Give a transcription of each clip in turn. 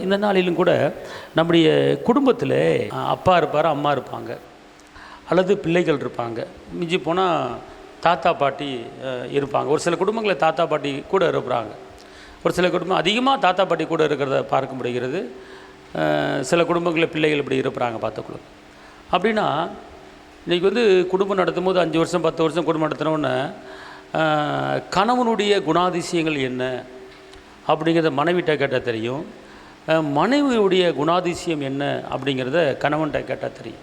இந்த நாளிலும் கூட நம்முடைய குடும்பத்தில் அப்பா இருப்பார், அம்மா இருப்பாங்க, அல்லது பிள்ளைகள் இருப்பாங்க, மிஞ்சி போனால் தாத்தா பாட்டி இருப்பாங்க. ஒரு சில குடும்பங்களில் தாத்தா பாட்டி கூட இருப்பாங்க, ஒரு சில குடும்பம் அதிகமாக தாத்தா பாட்டி கூட இருக்கிறத பார்க்க முடிகிறது. சில குடும்பங்களில் பிள்ளைகள் இப்படி இருப்பாங்க பார்த்துக்கொள்ளும். அப்படின்னா இன்றைக்கி வந்து குடும்பம் நடத்தும் போது 5 வருஷம் 10 வருஷம் குடும்பம் நடத்தினோன்னே கணவனுடைய குணாதிசயங்கள் என்ன அப்படிங்கிறத மனைவிட்ட கேட்டால் தெரியும், மனைவியுடைய குணாதிசயம் என்ன அப்படிங்கிறத கணவன்கிட்ட கேட்டால் தெரியும்.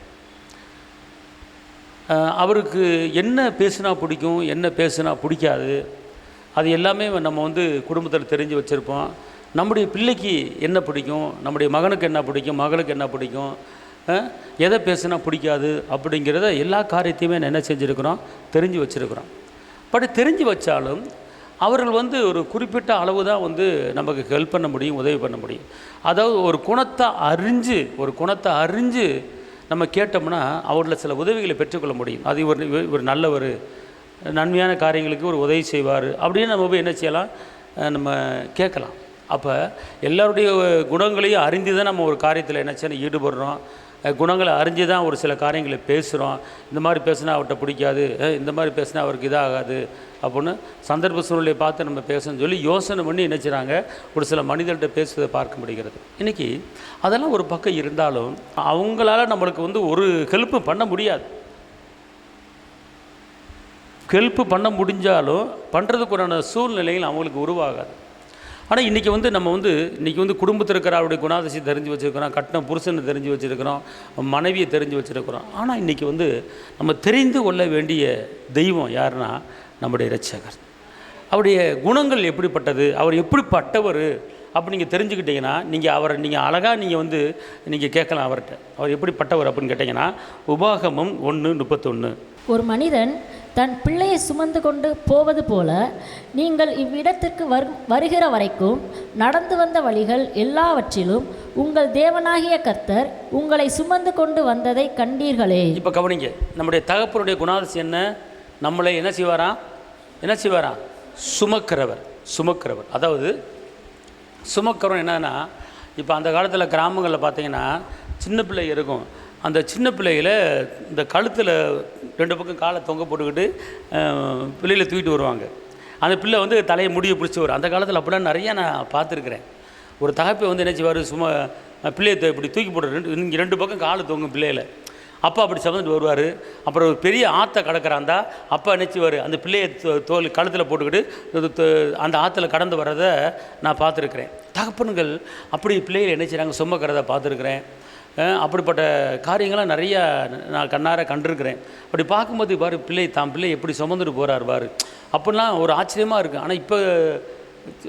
அவருக்கு என்ன பேசுனா பிடிக்கும், என்ன பேசுனா பிடிக்காது, அது எல்லாமே நம்ம வந்து குடும்பத்தில் தெரிஞ்சு வச்சுருப்போம். நம்முடைய பிள்ளைக்கு என்ன பிடிக்கும், நம்முடைய மகனுக்கு என்ன பிடிக்கும், மகளுக்கு என்ன பிடிக்கும், எதை பேசுனா பிடிக்காது அப்படிங்கிறத எல்லா காரியத்தையுமே என்ன செஞ்சுருக்கிறோம், தெரிஞ்சு வச்சுருக்கிறோம். பட் தெரிஞ்சு வச்சாலும் அவர்கள் வந்து ஒரு குறிப்பிட்ட அளவு தான் வந்து நமக்கு ஹெல்ப் பண்ண முடியும், உதவி பண்ண முடியும். அதாவது ஒரு குணத்தை அறிஞ்சு நம்ம கேட்டோம்னா அவரில் சில உதவிகளை பெற்றுக்கொள்ள முடியும். அது ஒரு நல்ல ஒரு நன்மையான காரியங்களுக்கு ஒரு உதவி செய்வார் அப்படின்னு நம்ம போய் என்ன செய்யலாம், நம்ம கேட்கலாம். அப்போ எல்லாருடைய குணங்களையும் அறிந்து தான் நம்ம ஒரு காரியத்தில் என்ன செய்யணும், ஈடுபடுறோம். குணங்களை அறிஞ்சு தான் ஒரு சில காரியங்களை பேசுகிறோம். இந்த மாதிரி பேசுனா அவர்கிட்ட பிடிக்காது, இந்த மாதிரி பேசுனா அவருக்கு இதாகாது அப்படின்னு சந்தர்ப்ப சூழ்நிலையை பார்த்து நம்ம பேசணும்னு சொல்லி யோசனை பண்ணி என்ன செய்கிறாங்க, ஒரு சில மனிதர்கிட்ட பேசுவதை பார்க்க முடிகிறது. இன்றைக்கி அதெல்லாம் ஒரு பக்கம் இருந்தாலும் அவங்களால நம்மளுக்கு வந்து ஒரு ஹெல்ப்பு பண்ண முடியாது. ஹெல்ப்பு பண்ண முடிஞ்சாலும் பண்ணுறதுக்குறான சூழ்நிலைகள் அவங்களுக்கு உருவாகாது. ஆனால் இன்றைக்கி வந்து நம்ம வந்து குடும்பத்தில் இருக்கிற அவருடைய குணாதிசயம் தெரிஞ்சு வச்சுருக்கிறோம், கட்டின புருஷனை தெரிஞ்சு வச்சுருக்கிறோம், மனைவியை தெரிஞ்சு வச்சுருக்கிறோம். ஆனால் இன்றைக்கி வந்து நம்ம தெரிந்து கொள்ள வேண்டிய தெய்வம் யாருன்னா நம்முடைய இரட்சகர். அவருடைய குணங்கள் எப்படிப்பட்டது, அவர் எப்படிப்பட்டவர் அப்படி நீங்கள் தெரிஞ்சுக்கிட்டிங்கன்னா நீங்கள் அழகாக நீங்கள் கேட்கலாம் அவர்கிட்ட, அவர் எப்படிப்பட்டவர் அப்படின்னு கேட்டிங்கன்னா உபாகமம் 1:31. ஒரு மனிதன் தன் பிள்ளையை சுமந்து கொண்டு போவது போல நீங்கள் இவ்விடத்திற்கு வருகிற வரைக்கும் நடந்து வந்த வழிகள் எல்லாவற்றிலும் உங்கள் தேவனாகிய கர்த்தர் உங்களை சுமந்து கொண்டு வந்ததை கண்டீர்களே. இப்போ கவனிங்க, நம்முடைய தகப்பனுடைய குணாதிசயம் என்ன, நம்மளை என்ன செய்வாரா சுமக்கிறவர். அதாவது சுமக்கிறோம் என்னன்னா, இப்போ அந்த காலத்தில் கிராமங்களில் பார்த்தீங்கன்னா சின்ன பிள்ளை இருக்கும், அந்த சின்ன பிள்ளைகளை இந்த கழுத்தில் 2 பக்கம் காலை தொங்க போட்டுக்கிட்டு பிள்ளைகளை தூக்கிட்டு வருவாங்க. அந்த பிள்ளை வந்து தலையை முடியை பிடிச்சி வரும். அந்த காலத்தில் அப்படிலாம் நிறையா நான் பார்த்துருக்குறேன். ஒரு தகப்பை வந்து என்ன செய்வார், சும்மா பிள்ளையை இப்படி தூக்கி போட்டு இங்கே 2 பக்கம் காலை தொங்கும் பிள்ளைகளை, அப்பா அப்படி சமந்துட்டு வருவார். அப்புறம் ஒரு பெரிய ஆற்றை கடக்கிறாந்தா அப்பா நினச்சிவார், அந்த பிள்ளையை கழுத்தில் போட்டுக்கிட்டு அந்த ஆற்றுல கடந்து வர்றதை நான் பார்த்துருக்குறேன். தகப்பனுங்கள் அப்படி பிள்ளைகளை என்ன செய்கிறாங்க, சுமக்கிறத பார்த்துருக்குறேன். அப்படிப்பட்ட காரியங்கள்லாம் நிறையா நான் கண்ணார கண்டிருக்கிறேன். அப்படி பார்க்கும்போது பாரு பிள்ளை எப்படி சுமந்துட்டு போகிறார் பாரு, அப்படிலாம் ஒரு ஆச்சரியமாக இருக்குது. ஆனால் இப்போ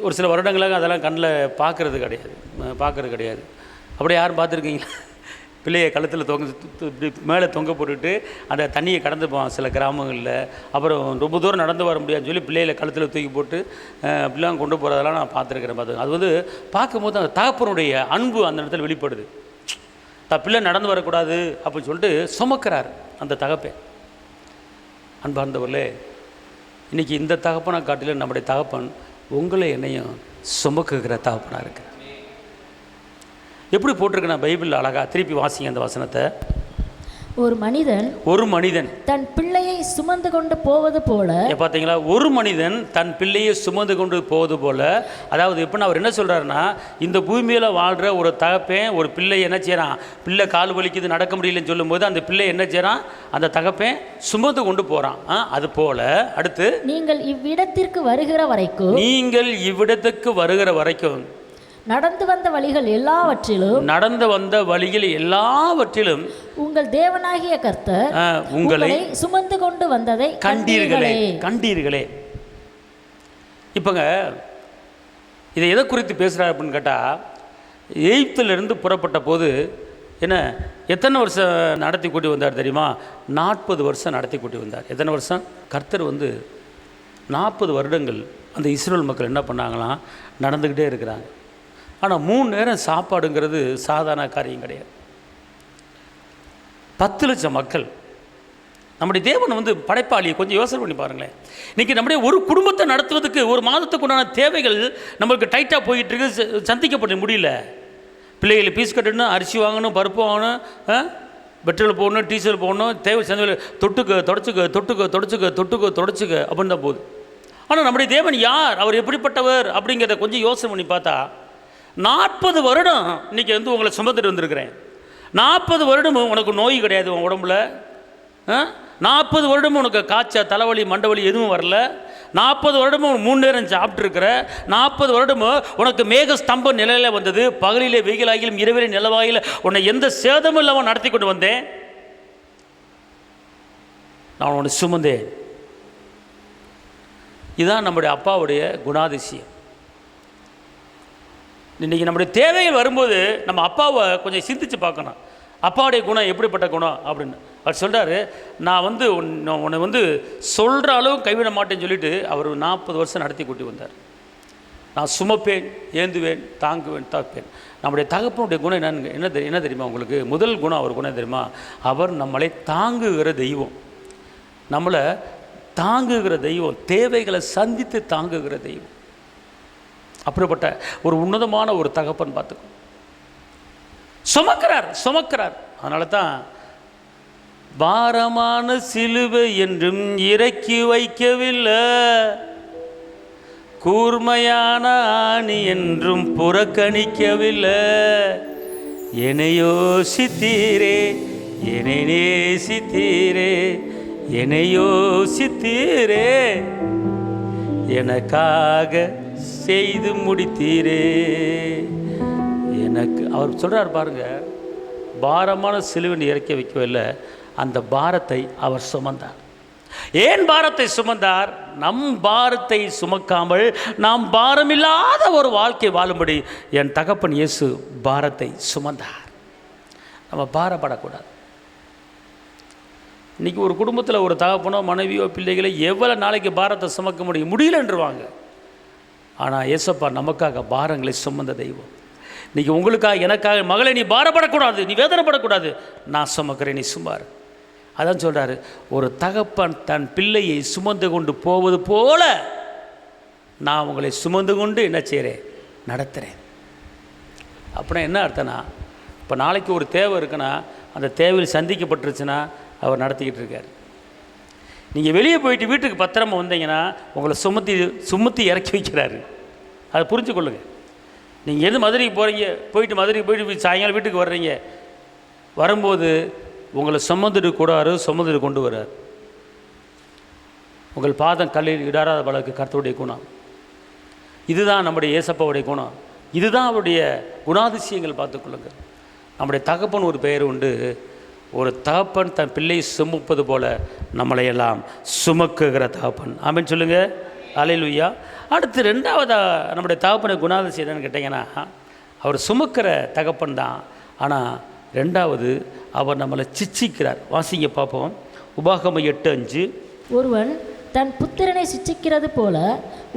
ஒரு சில வருடங்களாக அதெல்லாம் கண்ணில் பார்க்குறது கிடையாது. அப்படி யாரும் பார்த்துருக்கீங்களா? பிள்ளையை கழுத்தில் இப்படி மேலே தொங்க போட்டுட்டு அந்த தண்ணியை கடந்து போவான் சில கிராமங்களில். அப்புறம் ரொம்ப தூரம் நடந்து வர முடியாதுன்னு சொல்லி பிள்ளைகளை கழுத்தில் தூக்கி போட்டு அப்படிலாம் கொண்டு போகிறதெல்லாம் நான் பார்த்துருக்கிறேன். அது வந்து பார்க்கும்போது அந்த தகப்பனுடைய அன்பு அந்த இடத்துல வெளிப்படுது. பிள்ளை நடந்து வரக்கூடாது அப்படின்னு சொல்லிட்டு சுமக்கிறார் அந்த தகப்பன். அன்பார்ந்தவர்களே, இன்றைக்கி இந்த தகப்பனை காட்டிலும் நம்முடைய தகப்பன் உங்களை என்னையும் சுமக்குகிற தகப்பனாக இருக்கிறார். எப்படி போட்டிருக்கேன் பைபிள் அழகா, திருப்பி வாசிங்க அந்த வசனத்தை. ஒரு மனிதன் தன் பிள்ளையை சுமந்து கொண்டு போவது போல. பார்த்தீங்களா, ஒரு மனிதன் தன் பிள்ளையை சுமந்து கொண்டு போவது போல. அதாவது எப்படின்னா அவர் என்ன சொல்கிறாருன்னா, இந்த பூமியில் வாழ்கிற ஒரு தகப்பன் ஒரு பிள்ளை என்ன செய்கிறான், பிள்ளை கால் வலிக்குது நடக்க முடியலன்னு சொல்லும்போது அந்த பிள்ளை என்ன செய்கிறான், அந்த தகப்பன் சுமந்து கொண்டு போகிறான். அது போல அடுத்து நீங்கள் இவ்விடத்திற்கு வருகிற வரைக்கும் நடந்து வந்த வழிகள் எல்லாவற்றிலும் உங்கள் தேவனாகிய கர்த்தர் உங்களை சுமந்து கொண்டு வந்ததை கண்டீர்களே. இப்போங்க இதை எதை குறித்து பேசுகிறார் அப்படின்னு கேட்டால், எகிப்திலிருந்து புறப்பட்ட போது என்ன எத்தனை வருஷம் நடத்தி கூட்டி வந்தார் தெரியுமா? 40 வருஷம் நடத்தி கூட்டி வந்தார். எத்தனை வருஷம்? கர்த்தர் வந்து 40 வருடங்கள் அந்த இஸ்ரேல் மக்கள் என்ன பண்ணாங்களாம், நடந்துக்கிட்டே இருக்கிறாங்க. ஆனால் 3 நேரம் சாப்பாடுங்கிறது சாதாரண காரியம் கிடையாது. 10 லட்சம் மக்கள். நம்முடைய தேவன் வந்து படைப்பாளி. கொஞ்சம் யோசனை பண்ணி பாருங்களேன். இன்றைக்கி நம்முடைய ஒரு குடும்பத்தை நடத்துவதற்கு ஒரு மாதத்துக்கு உண்டான தேவைகள் நம்மளுக்கு டைட்டாக போயிட்டு இருக்கு, சந்திக்கப்பட முடியல. பிள்ளைகளை ஃபீஸ் கட்டணும், அரிசி வாங்கணும், பருப்பு வாங்கணும், பெட்ரோல் போடணும், டீசல் போடணும், தேவை சேர்ந்து தொட்டுக்க தொடச்சுக்க அப்படின்னு தான் போகுது. ஆனால் நம்முடைய தேவன் யார், அவர் எப்படிப்பட்டவர் அப்படிங்கிறத கொஞ்சம் யோசனை பண்ணி பார்த்தா 40 வருடம் இன்றைக்கி வந்து உங்களை சுமந்துட்டு வந்திருக்கிறேன். 40 வருடமும் உனக்கு நோய் கிடையாது உன் உடம்புல. 40 வருடமும் உனக்கு காய்ச்சல், தலைவலி, மண்டவலி எதுவும் வரல. 40 வருடமும் 3 நேரம் சாப்பிட்ருக்கிற. 40 வருடமும் உனக்கு மேக ஸ்தம்பம் நிலையில் வந்தது. பகலிலே வெயிலாகிலும் இரவிலே நிலவாயில் உன்னை எந்த சேதமும் இல்லாமல் நடத்தி கொண்டு வந்தேன். நான் உன்னை சுமந்தேன். இதுதான் நம்முடைய அப்பாவுடைய குணாதிசயம். இன்றைக்கி நம்முடைய தேவைகள் வரும்போது நம்ம அப்பாவை கொஞ்சம் சிந்தித்து பார்க்கணும். அப்பாவுடைய குணம் எப்படிப்பட்ட குணம் அப்படின்னு அவர் சொல்கிறாரு. நான் வந்து உன்னை வந்து சொல்கிற அளவு கைவிட மாட்டேன்னு சொல்லிட்டு அவர் 40 வருஷம் நடத்தி கூட்டி வந்தார். நான் சுமப்பேன், ஏந்துவேன், தாங்குவேன், தாப்பேன். நம்முடைய தகப்பனுடைய குணம் என்ன தெரியுமா உங்களுக்கு? முதல் குணம் அவர் குணம் தெரியுமா? அவர் நம்மளை தாங்குகிற தெய்வம். நம்மளை தாங்குகிற தெய்வம், தேவைகளை சந்தித்து தாங்குகிற தெய்வம். அப்படிப்பட்ட ஒரு உன்னதமான ஒரு தகப்பன் பார்த்துக்கோ. சுமக்கிறார். அதனால தான் பாரமான சிலுவை என்றும் இறக்கி வைக்கவில்லை, கூர்மையான ஆணி என்றும் புறக்கணிக்கவில்லை. என்னை யோசித்தீரே, என்னை நேசித்தீரே, என்னை யோசித்தீரே, எனக்காக செய்து முடித்தீரே. எனக்கு அவர் சொல்கிறார் பாருங்க, பாரமான சிலுவை இறக்கி வைக்கவில்லை, அந்த பாரத்தை அவர் சுமந்தார். ஏன் பாரத்தை சுமந்தார்? நம் பாரத்தை சுமக்காமல் நாம் பாரமில்லாத ஒரு வாழ்க்கை வாழும்படி என் தகப்பன் இயேசு பாரத்தை சுமந்தார். நம்ம பாரப்படக்கூடாது. இன்றைக்கி ஒரு குடும்பத்தில் ஒரு தகப்பனோ மனைவியோ பிள்ளைகளை எவ்வளோ நாளைக்கு பாரத்தை சுமக்க முடியலன்றுவாங்க. ஆனால் ஏசப்பா நமக்காக பாரங்களை சுமந்த தெய்வம். இன்றைக்கி உங்களுக்காக, எனக்காக, மகளை நீ பாரப்படக்கூடாது, நீ வேதனைப்படக்கூடாது, நான் சுமக்கிறேன், நீ சுமார். அதான் சொல்கிறாரு, ஒரு தகப்பன் தன் பிள்ளையை சுமந்து கொண்டு போவது போல நான் உங்களை சுமந்து கொண்டு என்ன செய்கிறேன், நடத்துகிறேன். அப்படின்னா என்ன அர்த்தம்னா, இப்போ நாளைக்கு ஒரு தேவை இருக்குன்னா அந்த தேவையில் சந்திக்கப்பட்டுருச்சுன்னா அவர் நடத்திக்கிட்டு இருக்கார். நீங்கள் வெளியே போயிட்டு வீட்டுக்கு பத்திரமா வந்தீங்கன்னா உங்களை சுமத்தி இறக்கி வைக்கிறாரு. அதை புரிஞ்சு கொள்ளுங்கள். நீங்கள் எது மதுரைக்கு போகிறீங்க, மதுரைக்கு போயிட்டு சாயங்காலம் வீட்டுக்கு வர்றீங்க, வரும்போது உங்களை சுமந்துட்டு கொண்டு வர்றார். உங்கள் பாதம் கல்லில் இடாராத பலக்கு கர்த்தருடைய குணம். இதுதான் நம்முடைய ஏசப்பாவுடைய குணம். இதுதான் அவருடைய குணாதிசயங்கள். பார்த்துக்கொள்ளுங்கள். நம்முடைய தகப்பன் ஒரு பெயர் உண்டு. ஒரு தகப்பன் தன் பிள்ளையை சுமப்பது போல நம்மளை எல்லாம் சுமக்குகிற தகப்பன். ஆமென் சொல்லுங்கள். அல்லேலூயா. அடுத்து ரெண்டாவதாக நம்முடைய தகப்பனை குணாதிசயம் என்னன்னு கேட்டிங்கன்னா, அவர் சுமக்கிற தகப்பன் தான். ஆனால் ரெண்டாவது அவர் நம்மளை சிச்சிக்கிறார். வாசிங்க பார்ப்போம். உபாகமம் 8:5. ஒருவன் தன் புத்திரனை சிச்சிக்கிறது போல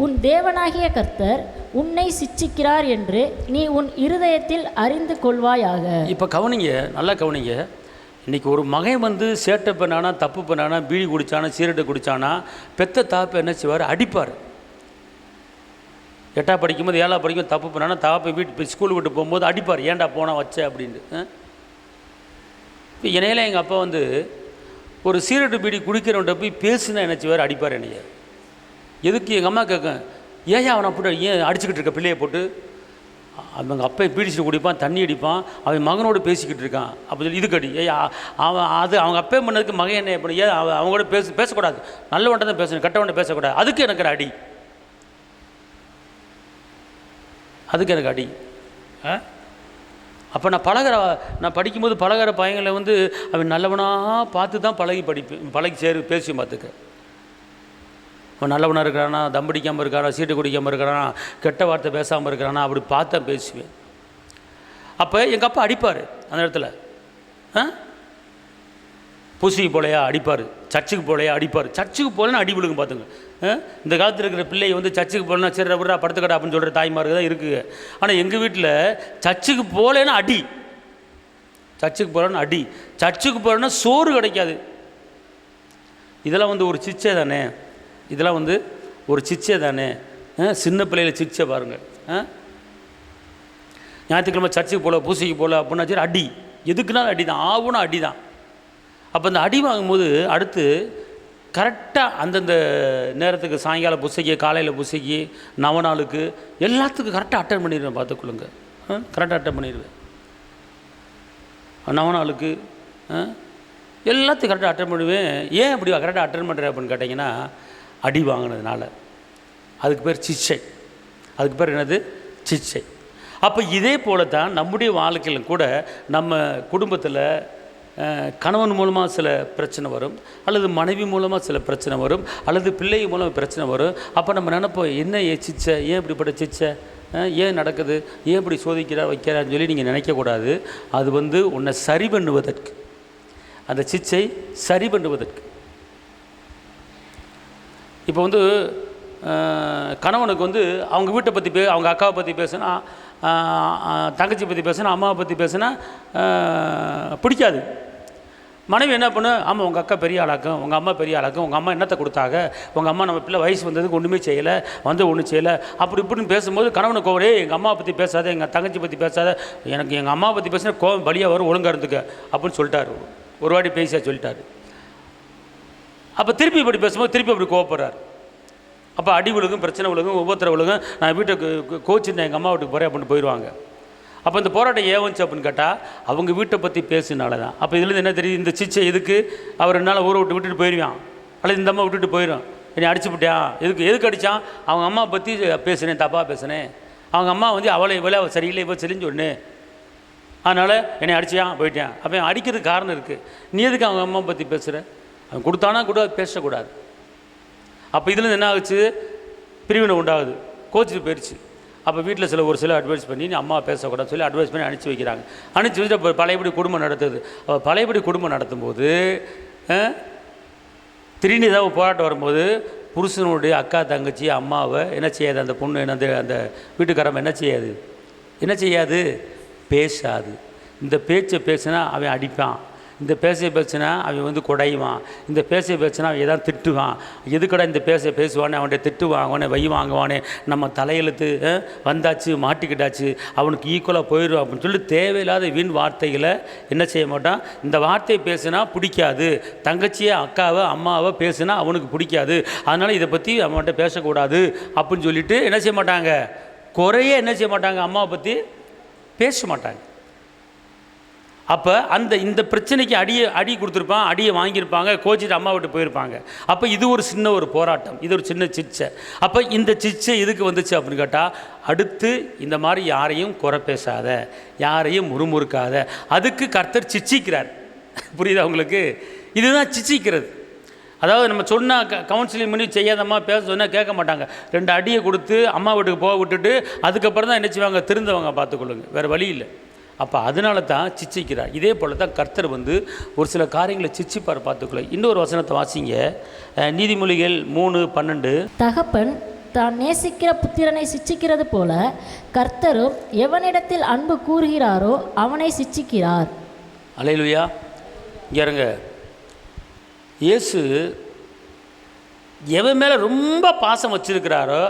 உன் தேவனாகிய கர்த்தர் உன்னை சிச்சிக்கிறார் என்று நீ உன் இருதயத்தில் அறிந்து கொள்வாயாக. இப்போ கவனிங்க, நல்லா கவனிங்க. இன்றைக்கி ஒரு மகன் வந்து சேட்டை பண்ணானா, தப்பு பண்ணானா, பீடி குடித்தானா, சீரட்டை குடித்தானா, பெத்த தாப்பை என்ன செய்வார், அடிப்பார். 8ஆம் படிக்கும்போது 7ஆம் படிக்கும் தப்பு பண்ணானா தாப்பை ஸ்கூலுக்கு விட்டு போகும்போது அடிப்பார். ஏன்டா போனால் வச்ச அப்படின்ட்டு. இப்போ என்னையில் எங்கள் அப்பா வந்து ஒரு சீரட்டு பீடி குடிக்கிறவன்ட்ட போய் பேசுனா என்ன செய்வார், அடிப்பார் என்னைய. எதுக்கு எங்கள் அம்மா கேட்க, ஏன் அவனை அப்படி ஏன் அடிச்சுக்கிட்டு இருக்க பிள்ளையை போட்டு? அவங்க அப்பா பீடிச்சுட்டு குடிப்பான், தண்ணி அடிப்பான், அவன் மகனோடு பேசிக்கிட்டு இருக்கான் அப்படி சொல்லி இதுக்கு அடி. அவன் அது அவங்க அப்பே பண்ணதுக்கு மகன் என்ன எப்படி, ஏன் அவங்களோட பேசக்கூடாது, நல்லவன்ட்ட தான் பேசணும், கெட்டவன்ட்ட பேசக்கூடாது, அதுக்கு எனக்கு அடி, அதுக்கு எனக்கு அடி. அப்போ நான் படிக்கும்போது பழகிற பையங்களை வந்து அவன் நல்லவனாக பார்த்து தான் பழகி பேசி பார்த்துக்க. அவன் நல்லவனாக இருக்கிறானா, தம்படிக்காமல் இருக்கிறானா, சீட்டு குடிக்காமல் இருக்கிறானா, கெட்ட வார்த்தை பேசாமல் இருக்கிறானா, அப்படி பார்த்தா பேசுவேன். அப்போ எங்கள் அப்பா அடிப்பார் அந்த இடத்துல. பூசிக்கு போலையா அடிப்பார், சர்ச்சுக்கு போலையா அடிப்பார். சர்ச்சுக்கு போகலன்னா அடி விழுங்க பார்த்துங்க. இந்த காலத்தில் இருக்கிற பிள்ளை வந்து சர்ச்சுக்கு போகலன்னா சரி விட்றா படுத்துக்கடா அப்படின்னு சொல்கிற தாய்மாருக்கு தான் இருக்குது. ஆனால் எங்கள் வீட்டில் சர்ச்சுக்கு போகலன்னா அடி, சர்ச்சுக்கு போகலன்னா அடி, சர்ச்சுக்கு போகலன்னா சோறு கிடைக்காது. இதெல்லாம் வந்து ஒரு சிச்சை தானே, இதெல்லாம் வந்து ஒரு சிச்சை தானே. சின்ன பிள்ளையில சிச்சை பாருங்கள். ஞாயிற்றுக்கிழமை சர்ச்சுக்கு போகல, பூசைக்கு போகல அப்படின்னா சரி அடி, எதுக்குனாலும் அடி தான், ஆகுனா அடி தான். அப்போ அந்த அடி வாங்கும்போது அடுத்து கரெக்டாக அந்தந்த நேரத்துக்கு சாயங்காலம் பூசைக்கு, காலையில் பூசைக்கு, நவநாளுக்கு எல்லாத்துக்கும் கரெக்டாக அட்டன் பண்ணிடுவேன். பார்த்துக்கொள்ளுங்க, கரெக்டாக அட்டன் பண்ணிடுவேன். நவநாளுக்கு எல்லாத்தையும் கரெக்டாக அட்டன் பண்ணுவேன். ஏன் இப்படி கரெக்டாக அட்டன் பண்ணுறேன் அப்படின்னு கேட்டிங்கன்னா, அடி வாங்கினதுனால. அதுக்கு பேர் சிச்சை. அதுக்கு பேர் என்னது? சிச்சை. அப்போ இதே போல தான் நம்முடைய வாழ்க்கையில் கூட நம்ம குடும்பத்தில் கணவன் மூலமாக சில பிரச்சனை வரும், அல்லது மனைவி மூலமாக சில பிரச்சனை வரும், அல்லது பிள்ளை மூலம் பிரச்சனை வரும். அப்போ நம்ம நினைப்போம், என்ன சிச்சை, ஏன் இப்படிப்பட்ட சிச்சை, ஏன் நடக்குது, ஏன் இப்படி சோதிக்கிறா வைக்கிறான்னு சொல்லி நீங்கள் நினைக்கக்கூடாது. அது உன்னை சரி பண்ணுவதற்கு, அந்த சிச்சை சரி பண்ணுவதற்கு. இப்போ கணவனுக்கு அவங்க வீட்டை பற்றி அவங்க அக்காவை பற்றி பேசுனா, தங்கச்சி பற்றி பேசுனா, அம்மாவை பற்றி பேசுனா பிடிக்காது. மனைவி என்ன பண்ணு, ஆமாம் உங்கள் அக்கா பெரிய ஆளாக்கும், உங்கள் அம்மா பெரிய ஆளாக்கும், உங்கள் அம்மா என்னத்தை கொடுத்தாங்க, உங்கள் அம்மா நம்ம பிள்ளை வயசு வந்ததுக்கு ஒன்றுமே செய்யலை, ஒன்றும் செய்யலை, அப்படி இப்படின்னு பேசும்போது கணவனுக்கு கோவரே, எங்கள் அம்மாவை பற்றி பேசாத, எங்கள் தங்கச்சி பற்றி பேசாத, எனக்கு எங்கள் அம்மாவை பற்றி பேசினா கோவம் பலியாக வரும், ஒழுங்காக இருந்துக்க அப்படின்னு சொல்லிட்டார். ஒரு வாட்டி பேசியா சொல்லிட்டார். அப்போ திருப்பி இப்படி பேசும்போது திருப்பி அப்படி கோவப்படுறார். அப்போ அடி விழுகும், பிரச்சனை விழுகும், ஒவ்வொருத்தர விழுகும். நான் வீட்டுக்கு கோச்சிருந்தேன், எங்கள் அம்மா வீட்டுக்கு போகிறேன் அப்படின்னு போயிடுவாங்க. அப்போ இந்த போராட்டம் ஏன் வந்துச்சு அப்படின்னு கேட்டால், அவங்க வீட்டை பற்றி பேசுனால தான். அப்போ இதுலேருந்து என்ன தெரியுது, இந்த சிச்சை எதுக்கு, அவர் என்னால் ஊரை விட்டுட்டு போயிடுவான், அல்லது இந்த அம்மா விட்டுட்டு போயிடும், என்னை அடிச்சு விட்டான், எதுக்கு அடித்தான், அவங்க அம்மா பற்றி பேசுனேன், தப்பாக பேசுனேன், அவங்க அம்மா அவளை இவளை சரியில்லை, இவள் சரின்னு ஒன்று, அதனால் என்னை அடிச்சியான் போயிட்டான். அப்போ அடிக்கிறதுக்கு காரணம் இருக்குது. நீ எதுக்கு அவங்க அம்மா பற்றி பேசுகிற, அவன் கொடுத்தானா கூட பேசக்கூடாது. அப்போ இதுலேருந்து என்ன ஆகுச்சு, பிரிவினை உண்டாகுது, கோச்சிட்டு போயிடுச்சு. அப்போ வீட்டில் ஒரு சில அட்வைஸ் பண்ணி நீ அம்மா பேசக்கூடாது சொல்லி அட்வைஸ் பண்ணி அனுப்பிச்சி வைக்கிறாங்க. அனுப்பிச்சி வச்சுட்டு பழையபடி குடும்பம் நடத்துது. பழையபடி குடும்பம் நடத்தும்போது திடீர்னு ஏதாவது போராட்டம் வரும்போது புருஷனுடைய அக்கா தங்கச்சி அம்மாவை என்ன செய்யாது, அந்த பொண்ணு அந்த வீட்டுக்காரம்மா என்ன செய்யாது, பேசாது. இந்த பேச்சை பேசினா அவன் அடிப்பான், இந்த பேசினா அவன் குடைவான், இந்த பேசினா அவன் எதாவது திட்டுவான், எதுக்கடா இந்த பேசுவானே, அவன்கிட்ட திட்டு வாங்குவானே, வை வாங்குவானே, நம்ம தலையெழுத்து வந்தாச்சு, மாட்டிக்கிட்டாச்சு, அவனுக்கு ஈக்குவலாக போயிடும் அப்படின்னு சொல்லி தேவையில்லாத வீண் வார்த்தைகளை என்ன செய்ய மாட்டான். இந்த வார்த்தையை பேசுனா பிடிக்காது, தங்கச்சியை அக்காவை அம்மாவை பேசுனா அவனுக்கு பிடிக்காது, அதனால் இதை பற்றி அவன்கிட்ட பேசக்கூடாது அப்படின்னு சொல்லிட்டு என்ன செய்ய மாட்டாங்க, குறைய என்ன செய்ய மாட்டாங்க, அம்மாவை பற்றி பேச மாட்டாங்க. அப்போ இந்த பிரச்சனைக்கு அடி கொடுத்துருப்பான், அடியை வாங்கியிருப்பாங்க, கோச்சிட்டு அம்மா விட்டு போயிருப்பாங்க. அப்போ இது ஒரு சின்ன போராட்டம், இது ஒரு சின்ன சிச்சை. அப்போ இந்த சிச்சை எதுக்கு வந்துச்சு அப்படின்னு கேட்டால், அடுத்து இந்த மாதிரி யாரையும் குறை பேசாத, யாரையும் முறுமுறுக்காத, அதுக்கு கர்த்தர் சிச்சிக்கிறார். புரியுதா உங்களுக்கு? இதுதான் சிச்சிக்கிறது. அதாவது நம்ம சொன்னால் கவுன்சிலிங் பண்ணி செய்யாதம்மா பேச சொன்னால் கேட்க மாட்டாங்க. 2 அடியை கொடுத்து அம்மா வீட்டுக்கு போக விட்டுட்டு அதுக்கப்புறம் தான் என்ன செய்வாங்க, திருந்தவங்க பார்த்துக்கொள்ளுங்க, வேறு வழி இல்லை. அப்போ அதனால தான் சிச்சிக்கிறார். இதே போல் தான் கர்த்தர் ஒரு சில காரியங்களை சிச்சிப்பார், பார்த்துக்கொள்ள. இன்னொரு வசனத்தை வாசிங்க, நீதிமொழிகள் 3:12. தகப்பன் தான் நேசிக்கிற புத்திரனை சிச்சிக்கிறது போல கர்த்தரும் எவனிடத்தில் அன்பு கூறுகிறாரோ அவனை சிச்சிக்கிறார். அல்லேலூயா. இங்கே இருங்க, இயேசு எவன் மேலே ரொம்ப பாசம் வச்சிருக்கிறாரோ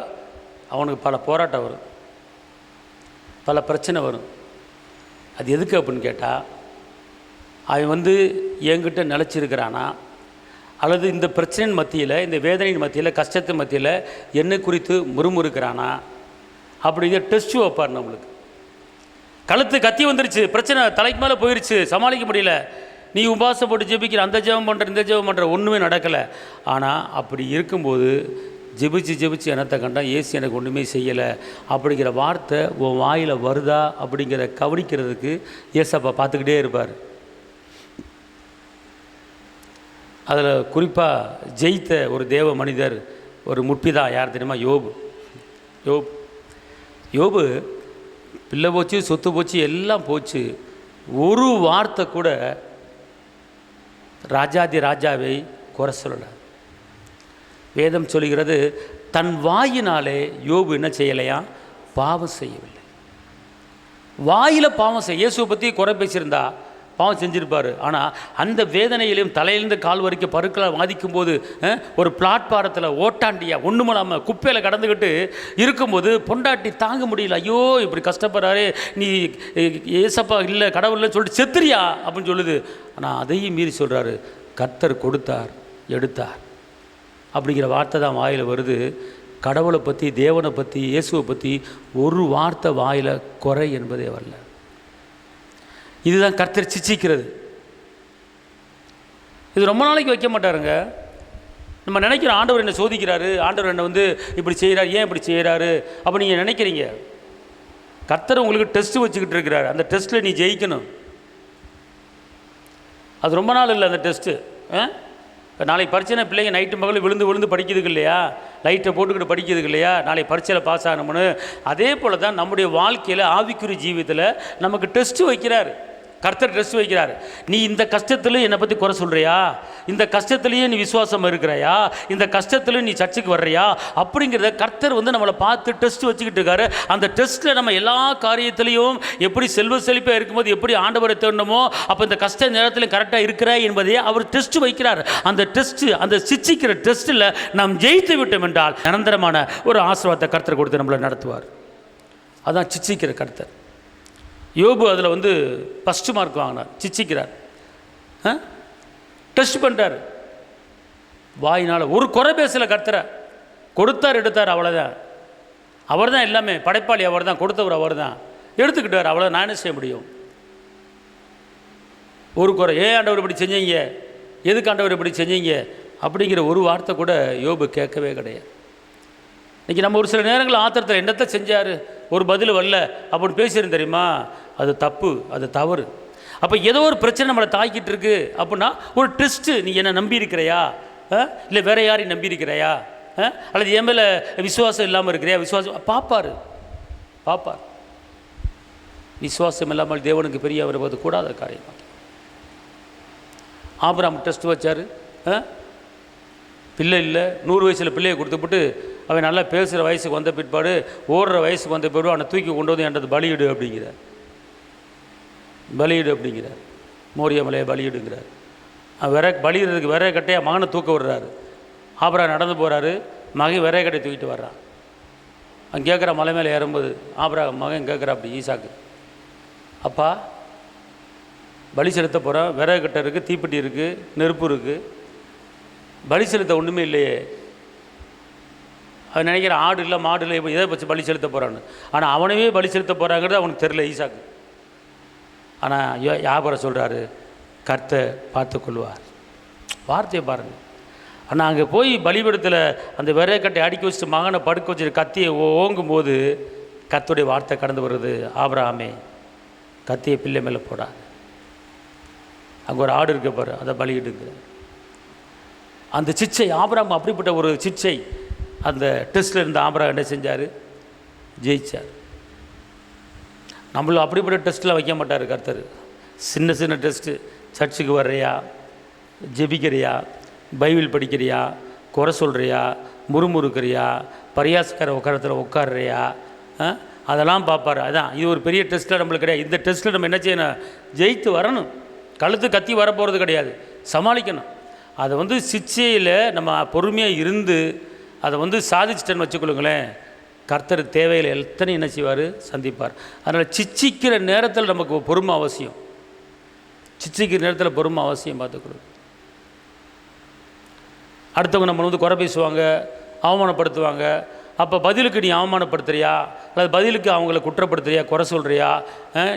அவனுக்கு பல போராட்டம் வரும், பல பிரச்சனை வரும். அது எதுக்கு அப்படின்னு கேட்டால், அவன் என்கிட்ட நிலச்சிருக்கிறானா, அல்லது இந்த பிரச்சனையின் மத்தியில், இந்த வேதனையின் மத்தியில், கஷ்டத்தின் மத்தியில் என்னை குறித்து முறுமுறுக்கிறானா அப்படிங்கிற டெஸ்ட்டு வைப்பார் நம்மளுக்கு. கழுத்து கத்தி வந்துருச்சு, பிரச்சனை தலைக்கு மேலே போயிடுச்சு, சமாளிக்க முடியல, நீ உபாசம் போட்டு ஜெபிக்கிற, அந்த ஜெபம் பண்ணுற, இந்த ஜெபம் பண்ணுற, ஒன்றுமே நடக்கலை. ஆனால் அப்படி இருக்கும்போது ஜெபிச்சு என்னத்தை கண்டா, ஏசு எனக்கு ஒன்றுமே செய்யலை அப்படிங்கிற வார்த்தை உன் வாயில் வருதா அப்படிங்கிற கவனிக்கிறதுக்கு ஏசப்பா பார்த்துக்கிட்டே இருப்பார். அதில் குறிப்பாக ஜெயித்த ஒரு தேவ மனிதர், ஒரு முற்பிதா யார் தெரியுமா? யோபு பிள்ளை போச்சு, சொத்து போச்சு, எல்லாம் போச்சு, ஒரு வார்த்தை கூட ராஜாதி ராஜாவை குறை சொல்லலை. வேதம் சொல்கிறது, தன் வாயினாலே யோபு என்ன செய்யலையா, பாவம் செய்யவில்லை. வாயில் பாவம் செய்ய, இயேசுவை பற்றி குறை பேசியிருந்தா பாவம் செஞ்சுருப்பார். ஆனால் அந்த வேதனையிலையும் தலையிலேருந்து கால் வரைக்கும் பருக்களால் வாதிக்கும் போது ஒரு பிளாட்பாரத்தில் ஓட்டாண்டியா ஒன்றுமில்லாமல் குப்பையில் கடந்துக்கிட்டு இருக்கும்போது பொண்டாட்டி தாங்க முடியல. ஐயோ இப்படி கஷ்டப்படுறாரு, நீ ஏசப்பா இல்லை கடவுள்னு சொல்லிட்டு செத்துறியா அப்படின்னு சொல்லுது. ஆனால் அதையும் மீறி சொல்கிறாரு, கர்த்தர் கொடுத்தார் எடுத்தார் அப்படிங்கிற வார்த்தை தான் வாயில் வருது. கடவுளை பற்றி, தேவனை பற்றி, இயேசுவை பற்றி ஒரு வார்த்தை வாயில் குறை என்பதே வரல. இதுதான் கர்த்தர் சிச்சிக்கிறது. இது ரொம்ப நாளைக்கு வைக்க மாட்டாருங்க. நம்ம நினைக்கிறோம் ஆண்டவர் என்னை சோதிக்கிறாரு, ஆண்டவர் என்னை இப்படி செய்கிறார், ஏன் இப்படி செய்கிறாரு அப்போ நீங்கள் நினைக்கிறீங்க. கர்த்தர் உங்களுக்கு டெஸ்ட்டு வச்சுக்கிட்டு இருக்கிறார். அந்த டெஸ்ட்டில் நீ ஜெயிக்கணும். அது ரொம்ப நாள் இல்லை அந்த டெஸ்ட்டு. இப்போ நாளைக்கு பரீட்சை பிள்ளைங்க நைட்டு மகளிர் விழுந்து விழுந்து படிக்கிறதுக்கு இல்லையா, லைட்டை போட்டுக்கிட்டு படிக்கிறதுக்கு இல்லையா, நாளைக்கு பரீட்சையில் பாஸ் ஆகணும்னு. அதே போல் தான் நம்முடைய வாழ்க்கையில் ஆவிக்குரிய ஜீவியத்தில் நமக்கு டெஸ்ட்டு வைக்கிறார். கர்த்தர் டெஸ்ட் வைக்கிறார். நீ இந்த கஷ்டத்துலையும் என்னை பற்றி குறை சொல்கிறியா, இந்த கஷ்டத்துலேயும் நீ விசுவாசம் இருக்கிறாயா, இந்த கஷ்டத்துலையும் நீ சர்ச்சுக்கு வர்றியா அப்படிங்கிறத கர்த்தர் நம்மளை பார்த்து டெஸ்ட் வச்சுக்கிட்டு இருக்காரு. அந்த டெஸ்ட்டில் நம்ம எல்லா காரியத்திலையும் எப்படி செல்வ செழிப்பாக இருக்கும்போது எப்படி ஆண்டவரை தேடணுமோ அப்போ இந்த கஷ்ட நேரத்திலையும் கரெக்டாக இருக்கிறா என்பதையே அவர் டெஸ்ட் வைக்கிறார். அந்த டெஸ்ட்டு, அந்த சிச்சிக்கிற டெஸ்ட்டில் நாம் ஜெயித்து விட்டோம் என்றால் நிரந்தரமான ஒரு ஆசீர்வாதத்தை கர்த்தர் கொடுத்து நம்மளை நடத்துவார். அதான் சிச்சிக்கிற கர்த்தர். யோபு அதில் ஃபஸ்ட்டு மார்க் வாங்கினார். சிச்சிக்கிறார், டெஸ்ட் பண்ணுறார். வாயினால் ஒரு குறை பேசலை. கர்த்தரை கொடுத்தார் எடுத்தார், அவ்வளோதான். அவர் தான் எல்லாமே, படைப்பாளி அவர் தான், கொடுத்தவர் அவர் தான், எடுத்துக்கிட்டார், அவ்வளோ. நான் என்ன செய்ய முடியும்? ஒரு குறை, ஏன் ஆண்டவர் இப்படி செஞ்சீங்க, எதுக்கு ஆண்டவர் இப்படி செஞ்சீங்க அப்படிங்கிற ஒரு வார்த்தை கூட யோபு கேட்கவே கிடையாது. இன்றைக்கி நம்ம ஒரு சில நேரங்களில் ஆத்திரத்தில் என்னத்தை செஞ்சார், ஒரு பதில் வரல அப்படின்னு பேசியிருந்தேன் தெரியுமா, அது தப்பு, அது தவறு. அப்போ ஏதோ ஒரு பிரச்சனை நம்மளை தாக்கிட்டு இருக்கு அப்படின்னா ஒரு டெஸ்ட்டு. நீ என்னை நம்பி இருக்கிறையா, இல்லை வேற யாரையும் நம்பி இருக்கிறையா, அல்லது என் மேலே விசுவாசம் இல்லாமல் இருக்கிறியா? விசுவாசம் பார்ப்பார். விசுவாசம் இல்லாமல் தேவனுக்கு பெரிய வருவது கூடாத காரியம். ஆபிரகாம் டெஸ்ட் வச்சார். பிள்ளை இல்லை, 100 வயசில் பிள்ளையை கொடுத்துப்பட்டு அவன் நல்லா பேசுகிற வயசுக்கு வந்த பிற்பாடு, ஓடுற வயசுக்கு வந்த பிற்பாடு அவனை தூக்கி கொண்டு என்றது பலியிடு அப்படிங்கிறார். மோரியா மலையை பலியிடுங்கிறார். பலியிடுறதுக்கு விரைய கட்டையாக மகனை தூக்க விடுறாரு. ஆபிரகாம் நடந்து போகிறாரு, மகன் விரைய கட்டையை தூக்கிட்டு வர்றான். அவன் கேட்குற மலை மேலே ஏறும்போது ஆபிரகாம் மகன் கேட்குறா அப்படி, ஈசாக்கு, அப்பா பலி செலுத்த போகிறோம், விரைய கட்டை இருக்குது, தீப்பெட்டி இருக்குது, நெருப்பு இருக்குது, பலி செலுத்த ஒன்றுமே இல்லையே. அவன் நினைக்கிற ஆடு இல்லை மாடு இல்லை, இதை வச்சு பலி செலுத்த போகிறான்னு. ஆனால் அவனவே பலி செலுத்த போகிறாங்கிறது அவனுக்கு தெரியல ஈசாக்கு. ஆனால் யாபரை சொல்கிறாரு, கர்த்தர் பார்த்து கொள்வார். வார்த்தையை பாருங்கள். ஆனால் அங்கே போய் பலிபீடத்தில் அந்த விரைய கட்டை அடிக்க வச்சுட்டு மகனை படுக்க வச்சுட்டு கத்தியை ஓங்கும் போது கர்த்தருடைய வார்த்தை கடந்து வருது, ஆபிரகாமே கத்தியை பிள்ளை மேலே போடாது, அங்கே ஒரு ஆடு இருக்க பாரு, அதை பலியிடுங்க. அந்த சிச்சை ஆபிரகாம் அப்படிப்பட்ட ஒரு சிச்சை. அந்த டெஸ்ட்டில் இருந்த ஆபிரகாம் என்ன செஞ்சார்? ஜெயிச்சார். நம்மளும் அப்படிப்பட்ட டெஸ்ட்டில் வைக்க மாட்டார் கர்த்தர். சின்ன சின்ன டெஸ்ட்டு, சர்ச்சுக்கு வர்றியா, ஜெபிக்கிறியா, பைபிள் படிக்கிறியா, குறை சொல்கிறியா, முறுமுறுக்கிறியா, பரியாசக்கார உட்காரத்தில் உட்காடுறியா, அதெல்லாம் பார்ப்பார். அதான் இது ஒரு பெரிய டெஸ்ட்டில் நம்மளுக்கு கிடையாது. இந்த டெஸ்ட்டில் நம்ம என்ன செய்யணும்? ஜெயித்து வரணும். கழுத்து கத்தி வரப்போகிறது கிடையாது, சமாளிக்கணும். அதை சிச்சையில் நம்ம பொறுமையாக இருந்து அதை சாதிச்சிட்டேன்னு வச்சுக்கொள்ளுங்களேன், கர்த்தர் தேவையில் எத்தனை என்ன செய்வார்? சந்திப்பார். அதனால் சிச்சிக்கிற நேரத்தில் நமக்கு பொறுமை அவசியம். சிச்சிக்கிற நேரத்தில் பொறுமை அவசியம். பார்த்துக்கொள்ளும். அடுத்தவங்க நம்ம குறை பேசுவாங்க, அவமானப்படுத்துவாங்க. அப்போ பதிலுக்கு நீ அவமானப்படுத்துறியா, அல்லது பதிலுக்கு அவங்கள குற்றப்படுத்துறியா, குறை சொல்கிறியா,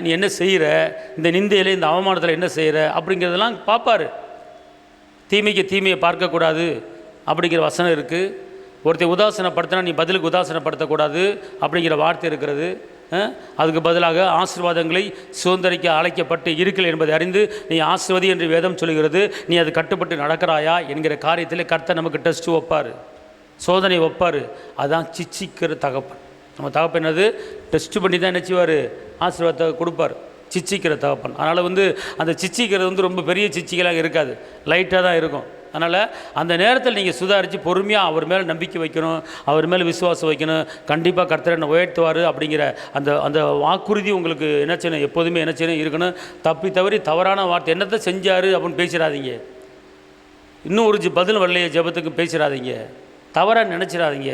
நீ என்ன செய்கிற, இந்த நிந்தையில் இந்த அவமானத்தில் என்ன செய்கிற அப்படிங்கிறதெல்லாம் பார்ப்பார். தீமைக்கு தீமையை பார்க்கக்கூடாது அப்படிங்கிற வசனம் இருக்குது. ஒருத்தர் உதாசனப்படுத்தினா நீ பதிலுக்கு உதாசனப்படுத்தக்கூடாது அப்படிங்கிற வார்த்தை இருக்கிறது. அதுக்கு பதிலாக ஆசீர்வாதங்களை சுதந்திரிக்க அழைக்கப்பட்டு இருக்கல் என்பதை அறிந்து நீ ஆசீர்வதி என்று வேதம் சொல்கிறது. நீ அது கட்டுப்பட்டு நடக்கிறாயா என்கிற காரியத்தில் கர்த்தர் நமக்கு டெஸ்ட்டு வைப்பார், சோதனை வைப்பார். அதுதான் சிச்சிக்கிற தகப்பன். நம்ம தகப்பன் என்னது? டெஸ்ட்டு பண்ணி தான் என்ன செய்வார்? ஆசீர்வாதத்தை கொடுப்பார். சிச்சிக்கிற தகப்பன். அதனால் அந்த சிச்சிக்கிறது ரொம்ப பெரிய சிச்சிகளாக இருக்காது, லைட்டாக தான் இருக்கும். அதனால் அந்த நேரத்தில் நீங்கள் சுதாரித்து பொறுமையாக அவர் மேலே நம்பிக்கை வைக்கணும், அவர் மேலே விசுவாசம் வைக்கணும். கண்டிப்பாக கர்த்தர் என்னை உயர்த்துவார் அப்படிங்கிற அந்த அந்த வாக்குறுதி உங்களுக்கு என்ன செய்யணும், எப்போதுமே என்ன செய்யணும் இருக்கணும். தப்பி தவறி தவறான வார்த்தை என்னத்தை செஞ்சார் அப்படின்னு பேசிடாதீங்க. இன்னும் ஒரு பதில் வரலையே ஜெபத்துக்கு பேசிடாதீங்க, தவறாக நினச்சிடாதீங்க.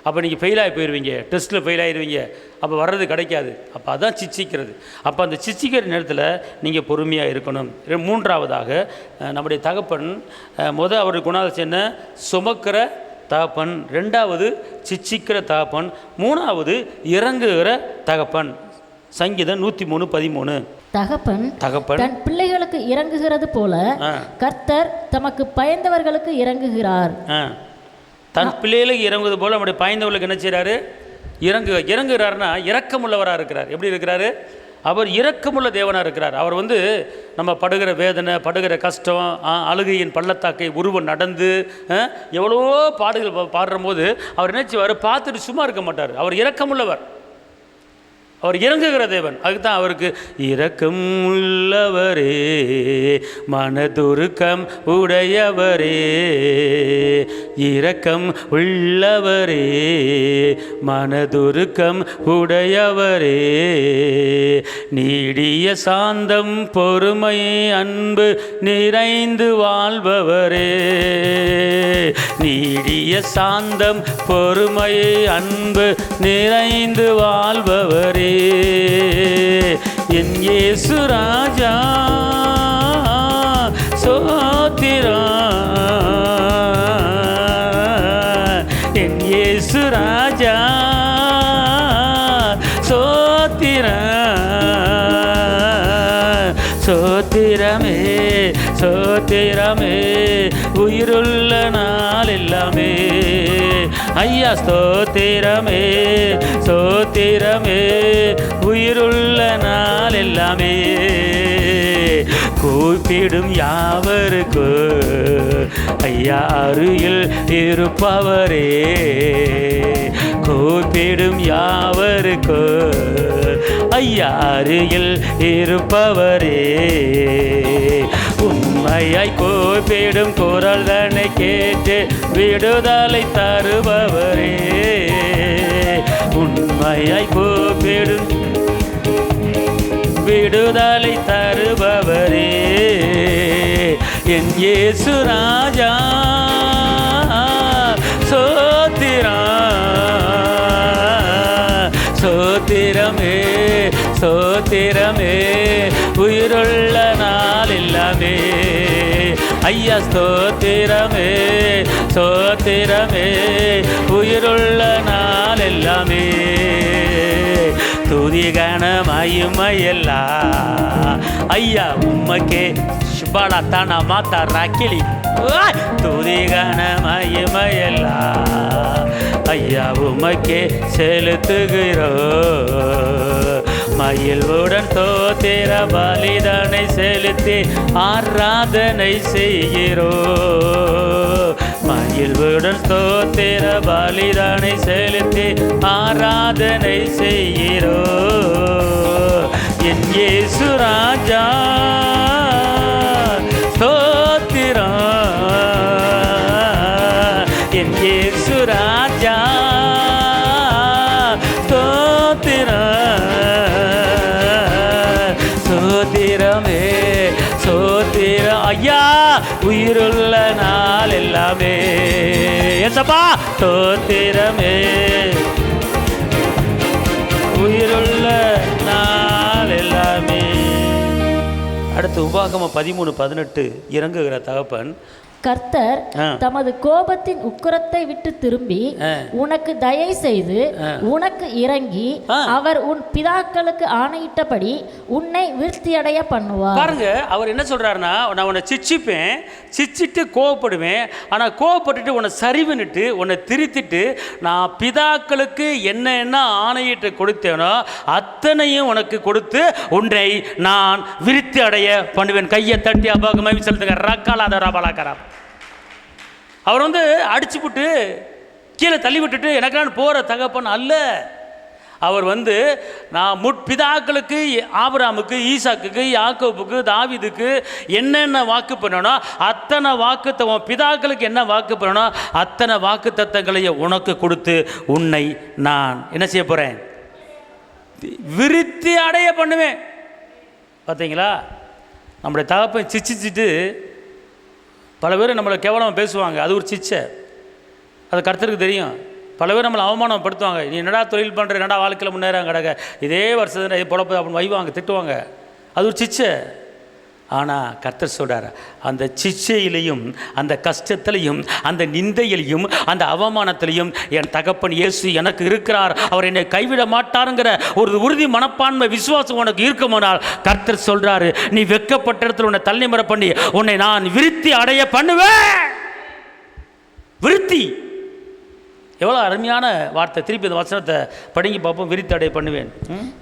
அப்போ நீங்கள் ஃபெயிலாகி போயிடுவீங்க, டெஸ்ட்டில் ஃபெயில் ஆகிடுவீங்க, அப்போ வர்றது கிடைக்காது. அப்போ அதான் சிச்சிக்கிறது. அப்போ அந்த சிச்சிக்கிற நேரத்தில் நீங்கள் பொறுமையாக இருக்கணும். மூன்றாவதாக நம்முடைய தகப்பன் அவர் குணாதிசயம் என்ன, சுமக்கிற தகப்பன். ரெண்டாவது சிச்சிக்கிற தகப்பன். மூணாவது இறங்குகிற தகப்பன். சங்கீதம் 103:13. தகப்பன் தன் பிள்ளைகளுக்கு இறங்குகிறது போல கர்த்தர் தமக்கு பயந்தவர்களுக்கு இறங்குகிறார். தன் பிள்ளைகளுக்கு இறங்குவது போல் நம்முடைய பயந்தவர்களுக்கு என்ன செய்கிறாரு, இறங்குகிறாருன்னா இரக்கமுள்ளவராக இருக்கிறார். எப்படி இருக்கிறாரு, அவர் இரக்கமுள்ள தேவனாக இருக்கிறார். அவர் நம்ம படுகிற வேதனை, படுகிற கஷ்டம், அழுகையின் பள்ளத்தாக்கை உருவம் நடந்து எவ்வளவோ பாடுகள் பாடுற போது அவர் என்ன செய்வார், பார்த்துட்டு சும்மா இருக்க மாட்டார். அவர் இரக்கமுள்ளவர், அவர் இறங்குகிற தேவன். அதுதான் அவருக்கு இரக்கம் உள்ளவரே, மனதுருக்கம் உடையவரே, இரக்கம் உள்ளவரே, மனதுருக்கம் உடையவரே, நீடிய சாந்தம் பொறுமை அன்பு நிறைந்து வாழ்பவரே, நீடிய சாந்தம் பொறுமை அன்பு நிறைந்து வாழ்பவரே, என் இயேசு ராஜா சோத்திரம், என் இயேசு ராஜா சோத்திரம், சோத்திரமே சோத்திரமே உயிருள்ள நாள் எல்லாமே, ஐயா ஸ்தோத்திரமே சோத்திரமே உயிருள்ள நாள் எல்லாமே, கூப்பிடும் யாவருக்கு ஐயா அருகில் இருப்பவரே, கூப்பிடும் யாவருக்கு ஐயா அருகில் இருப்பவரே, உண்மையாய் கூப்பிடும் குரல் தன்னை கேட்டு விடுதலை தருபவரே, உண்மையாய் கூப்பிடும் விடுதலை தருபவரே, என் இயேசு ராஜா சோத்திரம், சோத்திரமே சோத்திரமே உயிருள்ள நாள் எல்லாமே, ஐயா ஸ்தோத்திரமே சோத்திரமே உயிருள்ள நாள் எல்லாமே, துதி கன மகிமையெல்லாம் ஐயா உம்மக்கே சுபாலா தானா மாத்தா ராக்கிலி, துதி கன மகிமையெல்லாம் ஐயா உமக்கே செலுத்துகிறோ, மகிழ்வுடன் தோத்திர பலிதனை செலுத்தி ஆராதனை செய்கிறோ, மகிழ்வுடன் தோத்திர பலிதனை செலுத்தி ஆராதனை செய்கிறோ, என் இயேசு ராஜா ஸ்தோத்திரம், என் இயேசு ராஜா ஸ்தோத்திரம், சோத்திரமே சோத்திரம் ஐயா உயிருள்ள நாள் எல்லாமே, ஏசப்பா சோத்திரமே உயிருள்ள நாள் எல்லாமே. அடுத்து உபாகமம் 13:18 இறங்குகிற தகப்பன். கர்த்தர் தமது கோபத்தின் உக்கிரத்தை விட்டு திரும்பி உனக்கு தயை செய்து உனக்கு இறங்கி அவர் உன் பிதாக்களுக்கு ஆணையிட்டபடி உன்னை விருத்தியடைய பண்ணுவார். பாருங்க, அவர் என்ன சொல்றாருன்னா, நான் உன்னை சிச்சிப்பேன், சிச்சிட்டு கோவப்படுவேன், ஆனா கோவப்பட்டுட்டு உன்னை சரிவினுட்டு உன்னை திருத்திட்டு நான் பிதாக்களுக்கு என்ன என்ன ஆணையிட்டு கொடுத்தேனோ அத்தனையும் உனக்கு கொடுத்து உன்னை நான் விருத்தி அடைய பண்ணுவேன். கையை தட்டி அபாகமாய் செலுத்துங்க. ரக்காலாத ரபாலாக்கரா. அவர் அடிச்சு விட்டு கீழே தள்ளி விட்டுட்டு எனக்கு நான் போகிற தகப்பன் அல்ல. அவர் வந்து நான் முற்பிதாக்களுக்கு ஆபிரகாமுக்கு, ஈசாக்குக்கு, யாக்கோபுக்கு, தாவீதுக்கு என்னென்ன வாக்கு பண்ணனோ அத்தனை வாக்கு, பிதாக்களுக்கு என்ன வாக்கு பண்ணனோ அத்தனை வாக்கு தத்தங்களையும் உனக்கு கொடுத்து உன்னை நான் என்ன செய்ய போகிறேன்? விருத்தி அடைய பண்ணுவேன். பார்த்தீங்களா? நம்முடைய தகப்பன் சிச்சிட்டு பல பேர் நம்மளை கேவலமாக பேசுவாங்க. அது ஒரு சிச்சை, அது கர்த்தருக்கு தெரியும். பல பேர் நம்மளை அவமானப்படுத்துவாங்க. நீ என்னடா தொழில் பண்ணுற, என்னடா வாழ்க்கையில் முன்னேறாங்க கிடக்க, இதே வருஷத்தில் பொழப்பு அப்படின்னு வைவாங்க, திட்டுவாங்க. அது ஒரு சிச்சை. ஆனால் கர்த்தர் சொல்கிறார், அந்த சிச்சையிலையும் அந்த கஷ்டத்திலையும் அந்த நிந்தையிலையும் அந்த அவமானத்திலையும் என் தகப்பன் இயேசு எனக்கு இருக்கிறார், அவர் என்னை கைவிட மாட்டாருங்கிற ஒரு உறுதி மனப்பான்மை விசுவாசம் உனக்கு இருக்குமானால் கர்த்தர் சொல்கிறாரு, நீ வெட்கப்பட்ட இடத்துல உன்னை தள்ளிமறை பண்ணி உன்னை நான் விருத்தி அடைய பண்ணுவேன். விருத்தி எவ்வளோ அருமையான வார்த்தை. திருப்பி அந்த வசனத்தை படிங்கி பார்ப்போம். விருத்தி அடைய பண்ணுவேன்.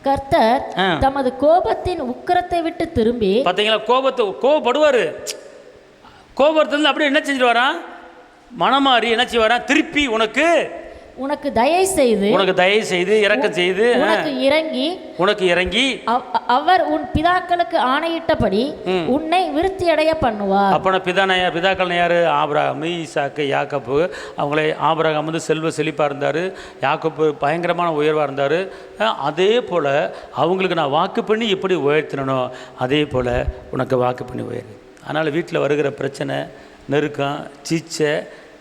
கர்த்தர் தமது கோபத்தின் உக்கிரத்தை விட்டு திரும்பி, பார்த்தீங்களா? கோபப்படுவார். கோபத்திலிருந்து அப்படியே என்ன செஞ்சுட்டு வரான்? மனமாறி என்ன செய்வாரான்? திருப்பி உனக்கு தயை செய்து இரக்கம் செய்து உனக்கு இறங்கி அவர் உன் பிதாக்களுக்கு ஆணையிட்டபடி உன்னை விருத்தி அடைய பண்ணுவார். அப்போ பிதாக்கள் யாரு? ஆபிரகாம், ஈசாக்கு, யாக்கோபு. அவங்களே ஆபிரகாம் வந்து செல்வ செழிப்பாக இருந்தார், யாக்கோபு பயங்கரமான உயர்வாக இருந்தார். அதே போல் அவங்களுக்கு நான் வாக்கு பண்ணி எப்படி உயர்த்தினோ அதே போல் உனக்கு வாக்கு பண்ணி உயர்வு. அதனால் வீட்டில் வருகிற பிரச்சனை, நெருக்கம், சீச்சை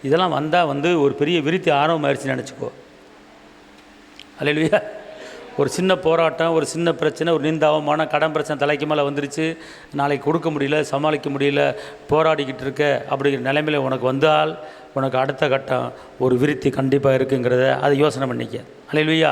இதெல்லாம் வந்தால் வந்து ஒரு பெரிய விருத்தி ஆரம்பமாயிருச்சுன்னு நினச்சிக்கோ. அல்லேலூயா. ஒரு சின்ன போராட்டம், ஒரு சின்ன பிரச்சனை, ஒரு அவமானம், கடன் பிரச்சனை தலைக்கு மேலே வந்துருச்சு, நாளைக்கு கொடுக்க முடியல, சமாளிக்க முடியல, போராடிக்கிட்டு இருக்க அப்படிங்கிற நிலைமையில் உனக்கு வந்தால் உனக்கு அடுத்த கட்டம் ஒரு விருத்தி கண்டிப்பாக இருக்குங்கிறத அதை யோசனை பண்ணிக்க. அல்லேலூயா.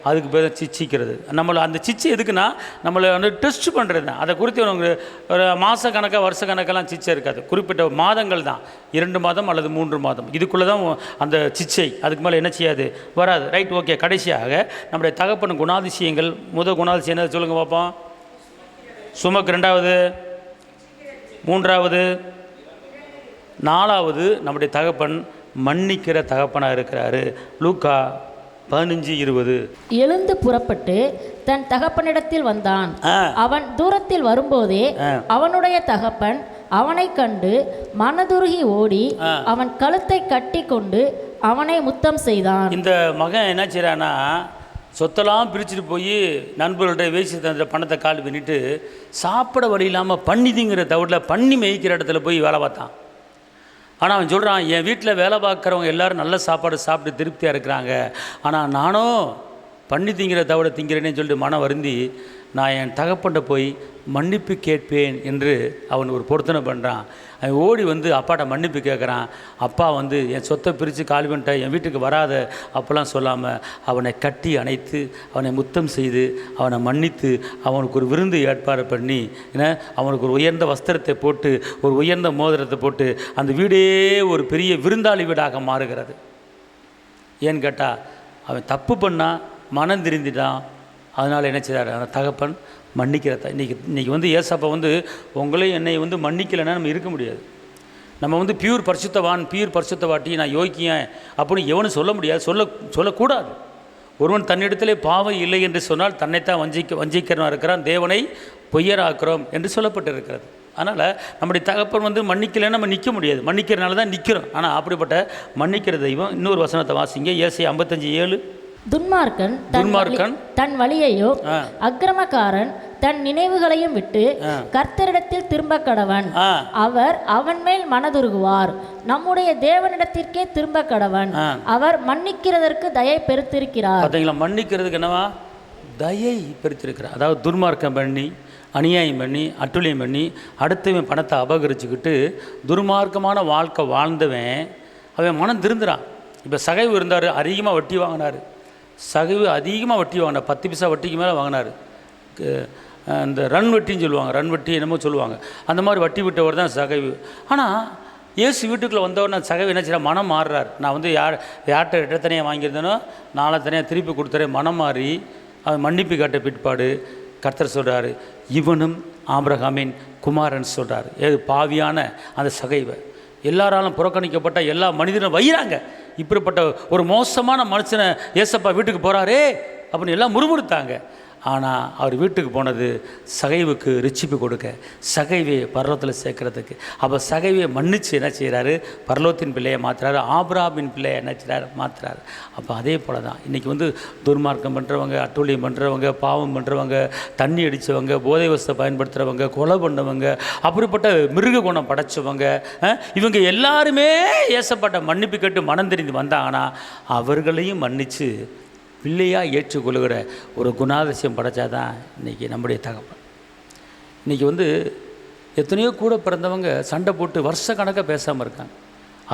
அதுக்கு பேர் சிச்சிக்கிறது. நம்மளை அந்த சிச்சி எதுக்குன்னா நம்மளை வந்து டெஸ்ட் பண்ணுறது தான். அதை குறித்து உனக்கு ஒரு மாத கணக்காக வருஷ கணக்கெல்லாம் சிச்சை இருக்காது. குறிப்பிட்ட மாதங்கள் தான், 2 மாதம் அல்லது 3 மாதம் இதுக்குள்ளே தான் அந்த சிச்சை. அதுக்கு மேலே என்ன செய்யாது, வராது. Right, okay. கடைசியாக நம்முடைய தகப்பன் குணாதிசயங்கள். முதல் குணாதிசயம் என்ன சொல்லுங்கள் பார்ப்போம்? சுமக்கு. 2வது, 3வது, 4வது நம்முடைய தகப்பன் மன்னிக்கிற தகப்பனாக இருக்கிறாரு. லூக்கா 15:20. எழுந்து புறப்பட்டு தன் தகப்பனிடத்தில் வந்தான். அவன் தூரத்தில் வரும்போதே அவனுடைய தகப்பன் அவனை கண்டு மனதுருகி ஓடி அவன் கழுத்தை கட்டி கொண்டு அவனை முத்தம் செய்தான். இந்த மகன் என்ன செய்றானா, சொத்தெல்லாம் பிரிச்சுட்டு போய் நண்பர்கள்ட்ட வேசி தந்த பணத்தை கால் பண்ணிட்டு சாப்பிட வழி இல்லாமல் பண்ணிதிங்கிற தவிர பண்ணி மேய்க்கிற இடத்துல போய் வேலை பார்த்தான். ஆனால் அவன் சொல்கிறான், என் வீட்டில் வேலை பார்க்குறவங்க எல்லோரும் நல்ல சாப்பாடு சாப்பிட்டு திருப்தியாக இருக்கிறாங்க, ஆனால் நானும் பண்ணி திங்கிற தவிர திங்கிறேன்னு சொல்லிட்டு மனம் வருந்தி நான் என் தகப்பன்ட்ட போய் மன்னிப்பு கேட்பேன் என்று அவன் ஒரு பொருத்தனை பண்ணுறான். அவன் ஓடி வந்து அப்பாட்ட மன்னிப்பு கேட்குறான். அப்பா வந்து என் சொத்தை பிரித்து காலி பண்ணிட்ட, என் வீட்டுக்கு வராத அப்போல்லாம் சொல்லாமல் அவனை கட்டி அணைத்து அவனை முத்தம் செய்து அவனை மன்னித்து அவனுக்கு ஒரு விருந்து ஏற்பாடு பண்ணி அவனுக்கு ஒரு உயர்ந்த வஸ்திரத்தை போட்டு ஒரு உயர்ந்த மோதிரத்தை போட்டு அந்த வீடே ஒரு பெரிய விருந்தாளி வீடாக மாறுகிறது. ஏன்னு கேட்டால் அவன் தப்பு பண்ணால் மனம் திருந்திட்டான். அதனால் என்ன செய்தார், அந்த தகப்பன் மன்னிக்கிறத. இன்றைக்கி வந்து ஏசப்பா வந்து உங்களையும் என்னை வந்து மன்னிக்கலைன்னா நம்ம இருக்க முடியாது. நம்ம வந்து பியூர் பரிசுத்தவாட்டி நான் யோக்கியன் அப்படின்னு எவனும் சொல்ல முடியாது, சொல்லக்கூடாது. ஒருவன் தன்னிடத்திலே பாவம் இல்லை என்று சொன்னால் தன்னைத்தான் வஞ்சிக்கிறவனாக இருக்கிறான், தேவனை பொய்யராக்கிறோம் என்று சொல்லப்பட்டிருக்கிறது. அதனால் நம்முடைய தகப்பன் வந்து மன்னிக்கலைன்னா நம்ம நிற்க முடியாது, மன்னிக்கிறனால தான் நிற்கிறோம். ஆனால் அப்படிப்பட்ட மன்னிக்கிற தெய்வம். இன்னொரு வசனத்தை வாசிங்க, ஏசாயா 55:7. துன்மார்க்கன் தன் வழியையோ அக்கிரமக்காரன் தன் நினைவுகளையும் விட்டு கர்த்தரிடத்தில் திரும்ப கடவன், அவர் அவன் மேல் மனதுருகுவார். நம்முடைய தேவனிடத்திற்கே திரும்ப கடவன், அவர் மன்னிக்கிறதற்கு தயை பெருத்திருக்கிறார். பார்த்தீங்களா, மன்னிக்கிறதுக்கு என்னவா தயை பெருத்திருக்கிறார். அதாவது துன்மார்க்கம் பண்ணி அநியாயம் பண்ணி அட்டுழியம் பண்ணி அடுத்தவன் பணத்தை அபகரிச்சுக்கிட்டு துர்மார்க்கமான வாழ்க்கை வாழ்ந்தவன் அவன் மனம் திருந்துறான். இப்போ சகைவு இருந்தார், அதிகமாக வட்டி வாங்கினார். சகைவு அதிகமாக வட்டி வாங்கினார், 10 பைசா வட்டிக்கு மேலே வாங்கினார். இந்த ரன் வட்டின்னு சொல்லுவாங்க, ரன் வட்டி என்னமோ சொல்லுவாங்க, அந்த மாதிரி வட்டி விட்டவர் தான் சகைவு. ஆனால் இயேசு வீட்டுக்குள்ளே வந்தவர் நான் சகைவு என்ன செய்ய மனம் மாறுறார். நான் வந்து யார்கிட்ட இடத்தனையாக வாங்கியிருந்தேனோ 4 தனியாக திருப்பி கொடுத்துறேன். மனம் மாறி அவன் மன்னிப்பு கேட்ட பிற்பாடு கர்த்தர் சொல்கிறாரு, இவனும் ஆபிரகாமின் குமாரன் சொல்கிறார். ஏது பாவியான அந்த சகைவை எல்லாராலும் புறக்கணிக்கப்பட்ட எல்லா மனிதனும் வைகிறாங்க. இப்படிப்பட்ட ஒரு மோசமான மனுஷனை ஏசப்பா வீட்டுக்கு போகிறாரே, அப்படின்னு எல்லாம் முறுமுறுத்தாங்க. ஆனால் அவர் வீட்டுக்கு போனது சகைவுக்கு ரிச்சிப்பு கொடுக்க, சகைவை பரலோகத்தில் சேர்க்கறதுக்கு. அப்போ சகைவை மன்னிச்சு என்ன செய்கிறாரு? பரலோகத்தின் பிள்ளையை மாற்றுறாரு, ஆபிரகாமின் பிள்ளையை என்ன செய்கிறாரு? மாற்றுறாரு. அப்போ அதே போல் தான் இன்றைக்கி துர்மார்க்கம் பண்ணுறவங்க, அட்டூழியம் பண்ணுறவங்க, பாவம் பண்ணுறவங்க, தண்ணி அடித்தவங்க, போதை வசத்தை பயன்படுத்துகிறவங்க, கொலை பண்ணவங்க, அப்படிப்பட்ட மிருக குணம் படைச்சவங்க, இவங்க எல்லாருமே ஏசப்பட்ட மன்னிப்பு கேட்டு மனம் தெரிந்து வந்தாங்கன்னா அவர்களையும் மன்னித்து பிள்ளையாக ஏற்றுக்கொள்கிற ஒரு குணாதிசயம் படைச்சாதான் இன்றைக்கி நம்முடைய தகப்பன். இன்றைக்கி எத்தனையோ கூட பிறந்தவங்க சண்டை போட்டு வருஷ கணக்காக பேசாமல் இருக்காங்க.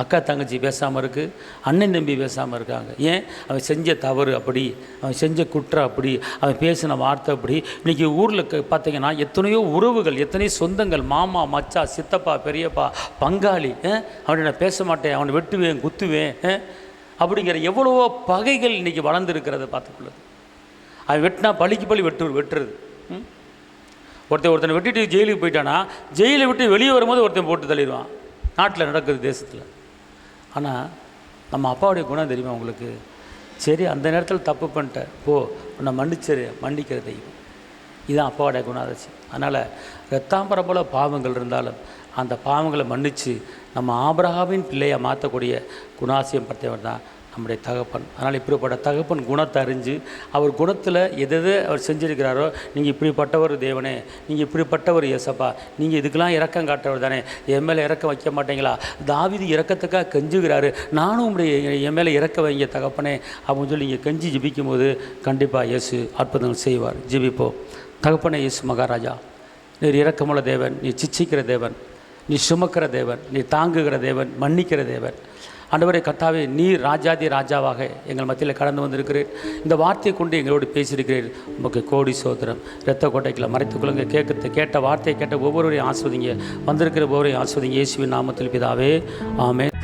அக்கா தங்கச்சி பேசாமல் இருக்குது, அண்ணன் தம்பி பேசாமல் இருக்காங்க. ஏன்? அவன் செஞ்ச தவறு அப்படி, அவன் செஞ்ச குற்றம் அப்படி, அவன் பேசின வார்த்தை அப்படி. இன்றைக்கி ஊரில் பார்த்திங்கன்னா எத்தனையோ உறவுகள், எத்தனையோ சொந்தங்கள், மாமா, மச்சா, சித்தப்பா, பெரியப்பா, பங்காளி, அவனை நான் பேச மாட்டேன், அவனை வெட்டுவேன், குத்துவேன் அப்படிங்கிற எவ்வளவோ பகைகள் இன்றைக்கி வளர்ந்துருக்கிறத பார்த்துக்கொள்ளுது. அவன் வெட்டினா பழிக்கு பழி வெட்டுறது. ஒருத்தனை வெட்டிட்டு ஜெயிலுக்கு போயிட்டானா, ஜெயிலை விட்டு வெளியே வரும்போது ஒருத்தன் போட்டு தள்ளிடுவான். நாட்டில் நடக்குது, தேசத்தில். ஆனால் நம்ம அப்பாவுடைய குணம் தெரியுமா உங்களுக்கு? சரி, அந்த நேரத்தில் தப்பு பண்ணிட்ட, போ, உன்னை மன்னிக்கிற தெய்வம். இதுதான் அப்பாவுடைய குணாதிசயம். அதனால் இரத்தாம்பரம் போல பாவங்கள் இருந்தாலும் அந்த பாவங்களை மன்னித்து நம்ம ஆபிரகாமின் பிள்ளையை மாற்றக்கூடிய குணாசியம் பற்றியவர் தான் நம்முடைய தகப்பன். அதனால் இப்படிப்பட்ட தகப்பன் குணத்தை அறிஞ்சு அவர் குணத்தில் எது அவர் செஞ்சுருக்கிறாரோ, நீங்கள் இப்படிப்பட்டவர் தேவனே, நீங்கள் இப்படிப்பட்டவர் ஏசப்பா, நீங்கள் இதுக்கெல்லாம் இரக்கம் காட்டவர் தானே, என் மேலே இறக்கம் வைக்க மாட்டீங்களா? தாவீது இரக்கத்துக்காக கெஞ்சுகிறாரு, நானும் உங்களுடைய என் மேலே இறக்க வைங்க தகப்பனே அப்படின்னு சொல்லி நீங்கள் கெஞ்சி ஜிபிக்கும் போது கண்டிப்பாக இயேசு அற்புதங்கள் செய்வார். ஜிபிப்போம். தகப்பனே இயேசு மகாராஜா, நீர் இரக்கமுள்ள தேவன், நீ சிச்சிக்கிற தேவன், நீ சுமக்கிற தேவன், நீ தாங்குகிற தேவன், மன்னிக்கிற தேவன். ஆண்டவரே கர்த்தாவே, நீர் ராஜாதி ராஜாவாக எங்கள் மத்தியில் கடந்து வந்திருக்கிறேன். இந்த வார்த்தையை கொண்டு எங்களோடு பேசியிருக்கிறேன். உமக்கு கோடி சோதரம். இரத்த கோட்டைகளை மறைத்துக்கொள்ளுங்க. கேட்ட வார்த்தையை கேட்ட ஒவ்வொருவரையும் ஆஸ்வதிங்க. வந்திருக்கிற ஒவ்வொருவரையும் ஆஸ்வதிங்க. இயேசுவின் நாமத்தில் பிதாவே, ஆமென்.